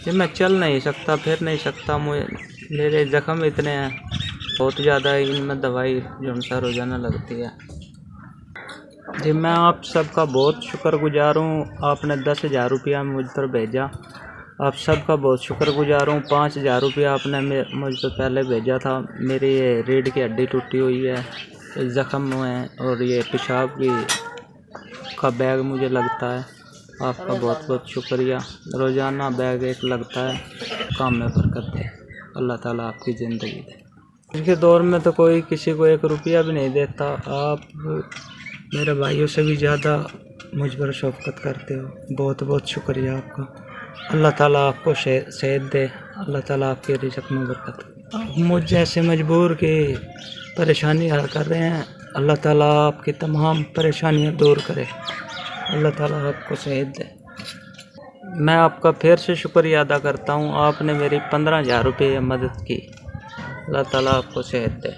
जी मैं चल नहीं सकता, फिर नहीं सकता, मेरे ज़ख्म इतने हैं, बहुत ज़्यादा है, इनमें दवाई जो हमसे रोज़ाना लगती है। जी मैं आप सबका बहुत शुक्रगुजार हूँ, आपने 10,000 रुपया मुझ पर भेजा, आप सबका बहुत शुक्रगुजार हूँ। 5,000 रुपया आपने मुझ पर पहले भेजा था। मेरी ये रीढ़ की हड्डी टूटी हुई है, ज़ख्म हुए हैं और ये पेशाब का बैग मुझे लगता है। आपका बहुत बहुत शुक्रिया। रोज़ाना बैग एक लगता है, काम में बरकत दे, अल्लाह ताला आपकी ज़िंदगी दे। आज के दौर में तो कोई किसी को 1 रुपया भी नहीं देता। आप मेरे भाइयों से भी ज़्यादा मुझ पर शफ़क़त करते हो, बहुत बहुत शुक्रिया आपका। अल्लाह ताला आपको सेहत दे, अल्लाह ताला आपके रिज़्क़ में बरकत दे। मुझ जैसे मजबूर की परेशानी हल कर रहे हैं, अल्लाह ताला आपकी तमाम परेशानियां दूर करे, अल्लाह ताला आपको सेहत दे। मैं आपका फिर से शुक्रिया अदा करता हूँ, आपने मेरी 15,000 रुपये मदद की, अल्लाह ताला आपको सेहत दे।